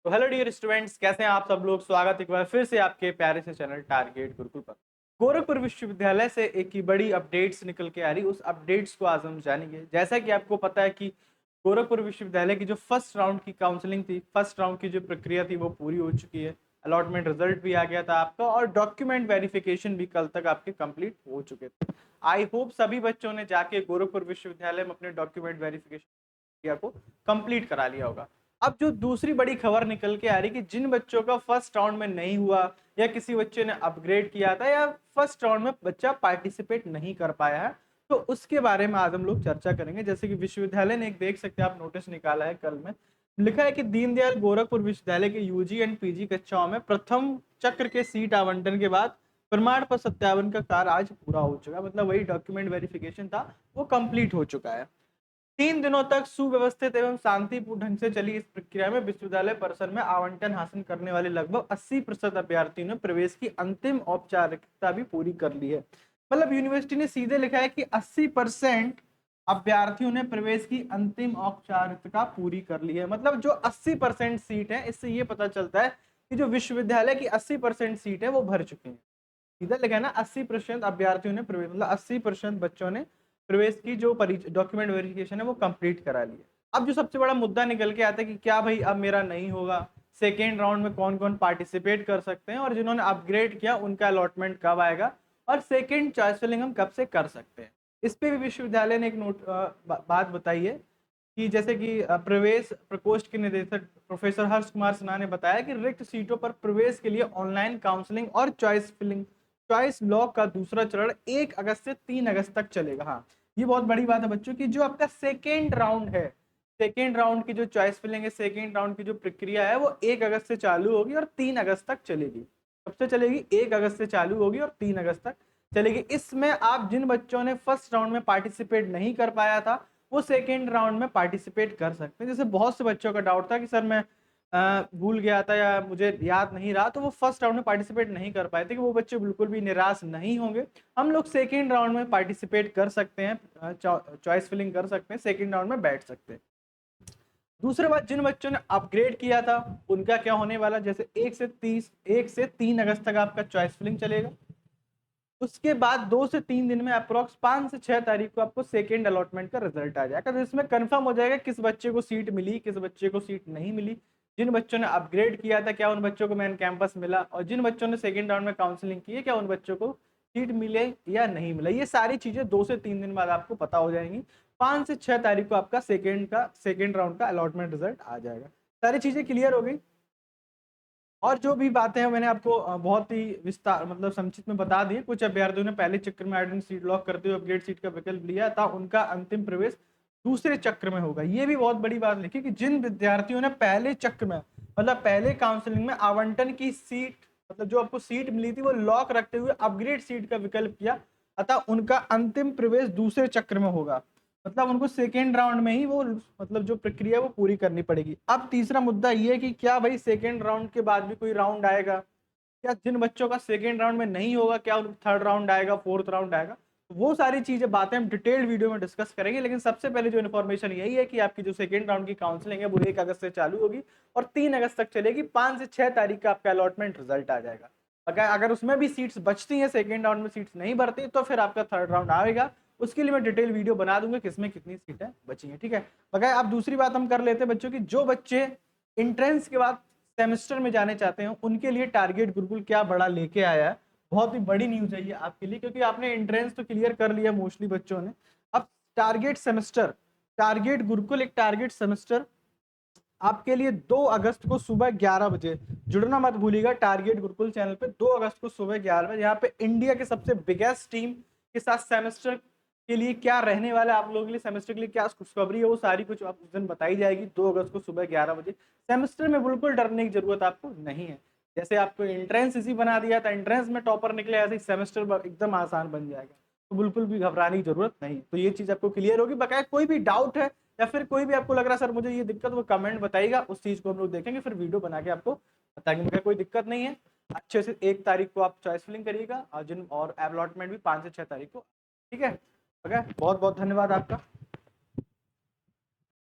तो hello dear students, कैसे हैं आप सब लोग। स्वागत है एक बार फिर से आपके प्यारे से चैनल टारगेट गुरुकुल पर। गोरखपुर विश्वविद्यालय से एक की बड़ी अपडेट्स निकल के आ रही, उस अपडेट्स को आज हम जानेंगे। जैसा कि आपको पता है कि गोरखपुर विश्वविद्यालय की जो फर्स्ट राउंड की काउंसलिंग थी, फर्स्ट राउंड की जो प्रक्रिया थी वो पूरी हो चुकी है। अलॉटमेंट रिजल्ट भी आ गया था आपका और डॉक्यूमेंट वेरिफिकेशन भी कल तक आपके कंप्लीट हो चुके थे। आई होप सभी बच्चों ने जाके गोरखपुर विश्वविद्यालय में अपने डॉक्यूमेंट वेरिफिकेशन प्रक्रिया को कंप्लीट करा लिया होगा। अब जो दूसरी बड़ी खबर निकल के आ रही कि जिन बच्चों का फर्स्ट राउंड में नहीं हुआ या किसी बच्चे ने अपग्रेड किया था या फर्स्ट राउंड में बच्चा पार्टिसिपेट नहीं कर पाया है, तो उसके बारे में आज हम लोग चर्चा करेंगे। जैसे कि विश्वविद्यालय ने एक देख सकते हैं आप नोटिस निकाला है कल में, लिखा है कि दीनदयाल गोरखपुर विश्वविद्यालय के यूजी एंड पीजी कक्षाओं में प्रथम चक्र के सीट आवंटन के बाद प्रमाण पत्र सत्यापन का कार्य आज पूरा हो चुका है। मतलब वही डॉक्यूमेंट वेरिफिकेशन था वो कंप्लीट हो चुका है। 3 दिनों तक सुव्यवस्थित एवं शांतिपूर्ण ढंग से चली इस प्रक्रिया में विश्वविद्यालय परिसर में आवंटन हासिल करने वाले लगभग 80% अभ्यर्थियों ने प्रवेश की अंतिम औपचारिकता भी पूरी कर ली है। मतलब यूनिवर्सिटी ने सीधे लिखा है कि 80% अभ्यर्थियों ने प्रवेश की अंतिम औपचारिकता पूरी कर ली है। मतलब जो 80% सीट है, इससे ये पता चलता है कि जो विश्वविद्यालय की 80% सीट है वो भर चुकी है। सीधा लिखा है ना, 80% अभ्यर्थियों ने प्रवेश, मतलब 80% बच्चों ने प्रवेश की जो डॉक्यूमेंट वेरिफिकेशन है वो कंप्लीट करा ली है। अब जो सबसे बड़ा मुद्दा निकल के आता है कि क्या भाई अब मेरा नहीं होगा, सेकेंड राउंड में कौन कौन पार्टिसिपेट कर सकते हैं और जिन्होंने अपग्रेड किया उनका अलॉटमेंट कब आएगा और सेकेंड चॉइस फिलिंग हम कब से कर सकते हैं। इस पे भी विश्वविद्यालय ने एक बात बताई है कि जैसे कि प्रवेश प्रकोष्ठ के निदेशक प्रोफेसर हर्ष कुमार सिन्हा ने बताया कि रिक्त सीटों पर प्रवेश के लिए ऑनलाइन काउंसलिंग और चॉइस लॉक का दूसरा चरण 1 अगस्त से 3 अगस्त तक चलेगा। हाँ, ये बहुत बड़ी बात है बच्चों की। जो आपका सेकेंड राउंड है, सेकेंड राउंड की जो चॉइस फिलिंग है, सेकेंड राउंड की जो प्रक्रिया है वो 1 अगस्त से चालू होगी और 3 अगस्त तक चलेगी। कब से चलेगी? 1 अगस्त से चालू होगी और 3 अगस्त तक चलेगी। इसमें आप जिन बच्चों ने फर्स्ट राउंड में पार्टिसिपेट नहीं कर पाया था वो सेकेंड राउंड में पार्टिसिपेट कर सकते हैं। जैसे बहुत से बच्चों का डाउट था कि सर मैं भूल गया था या मुझे याद नहीं रहा, तो वो फर्स्ट राउंड में पार्टिसिपेट नहीं कर पाए थे, कि वो बच्चे बिल्कुल भी निराश नहीं होंगे। हम लोग सेकेंड राउंड में पार्टिसिपेट कर सकते हैं, चॉइस फिलिंग कर सकते हैं, सेकेंड राउंड में बैठ सकते हैं। दूसरी बात, जिन बच्चों ने अपग्रेड किया था उनका क्या होने वाला, जैसे 1 से 3 अगस्त तक आपका चॉइस फिलिंग चलेगा। उसके बाद 2 से 3 दिन में अप्रोक्स 5 से 6 तारीख को आपको सेकेंड अलॉटमेंट का रिजल्ट आ जाएगा। तो इसमें कंफर्म हो जाएगा किस बच्चे को सीट मिली, किस बच्चे को सीट नहीं मिली। जिन बच्चों ने अपग्रेड किया था क्या उन बच्चों को मेन कैंपस मिला, और जिन बच्चों ने सेकेंड राउंड में काउंसलिंग की है क्या उन बच्चों को सीट मिले या नहीं मिला। ये सारी चीजें 2 से 3 दिन बाद आपको पता हो जाएंगी। 5 से 6 तारीख को आपका सेकेंड राउंड का अलॉटमेंट रिजल्ट आ जाएगा। सारी चीजें क्लियर हो गई। और जो भी बातें हैं मैंने आपको बहुत ही विस्तार मतलब संक्षिप्त में बता दी। कुछ अभ्यर्थियों ने पहले चक्र में एडमिट सीट लॉक करते हुए अपग्रेड सीट का विकल्प लिया था, उनका अंतिम प्रवेश दूसरे चक्र में होगा। ये भी बहुत बड़ी बात लिखी कि जिन विद्यार्थियों ने पहले चक्र में, मतलब पहले काउंसलिंग में आवंटन की सीट, मतलब जो आपको सीट मिली थी वो लॉक रखते हुए अपग्रेड सीट का विकल्प किया, अतः उनका अंतिम प्रवेश दूसरे चक्र में होगा। मतलब उनको सेकेंड राउंड में ही वो, मतलब जो प्रक्रिया है वो पूरी करनी पड़ेगी। अब तीसरा मुद्दा ये है कि क्या भाई सेकेंड राउंड के बाद भी कोई राउंड आएगा, क्या जिन बच्चों का सेकेंड राउंड में नहीं होगा क्या उनका थर्ड राउंड आएगा, फोर्थ राउंड आएगा। तो वो सारी चीजें बातें हम डिटेल्ड वीडियो में डिस्कस करेंगे। लेकिन सबसे पहले जो इन्फॉर्मेशन यही है कि आपकी जो सेकेंड राउंड की काउंसलिंग है वो 1 अगस्त से चालू होगी और 3 अगस्त तक चलेगी। 5 से 6 तारीख का आपका अलॉटमेंट रिजल्ट आ जाएगा। अगर उसमें भी सीट्स बचती हैं, सेकेंड राउंड में सीट्स नहीं भरती, तो फिर आपका थर्ड राउंड आएगा। उसके लिए मैं डिटेल वीडियो बना दूंगा किसमें कितनी सीटें बची हैं। ठीक है। बगैर अब दूसरी बात हम कर लेते हैं बच्चों की, जो बच्चे इंट्रेंस के बाद सेमेस्टर में जाने चाहते हैं उनके लिए टारगेट गुरुकुल क्या बड़ा लेके आया है। बहुत ही बड़ी न्यूज है ये आपके लिए, क्योंकि आपने एंट्रेंस तो क्लियर कर लिया मोस्टली बच्चों ने। अब टारगेट सेमेस्टर, टारगेट गुरुकुल एक टारगेट सेमेस्टर आपके लिए 2 अगस्त को सुबह 11 बजे, जुड़ना मत भूलिएगा टारगेट गुरुकुल चैनल पे। 2 अगस्त को सुबह 11 बजे यहाँ पे इंडिया के सबसे बिगेस्ट टीम के साथ सेमेस्टर के लिए क्या रहने वाला है, आप लोगों के लिए सेमेस्टर के लिए क्या खुशखबरी है, वो सारी कुछ आप उस दिन बताई जाएगी 2 अगस्त को सुबह 11 बजे। सेमेस्टर में बिल्कुल डरने की जरूरत आपको नहीं है। जैसे आपको एंट्रेंस इसी बना दिया था, एंट्रेंस में टॉपर निकले, ऐसे ही सेमेस्टर एकदम आसान बन जाएगा। तो बिल्कुल भी घबराने की जरूरत नहीं। तो ये चीज आपको क्लियर होगी। बकाया कोई भी डाउट है या फिर कोई भी आपको लग रहा है सर मुझे ये दिक्कत, वो कमेंट बताइएगा, उस चीज को हम लोग देखेंगे, फिर वीडियो बना के आपको बताएंगे। मगर कोई दिक्कत नहीं है। अच्छे से 1 तारीख को आप चॉइस फिलिंग करिएगा और अलॉटमेंट भी 5 से 6 तारीख को। ठीक है। ओके, बहुत बहुत धन्यवाद आपका।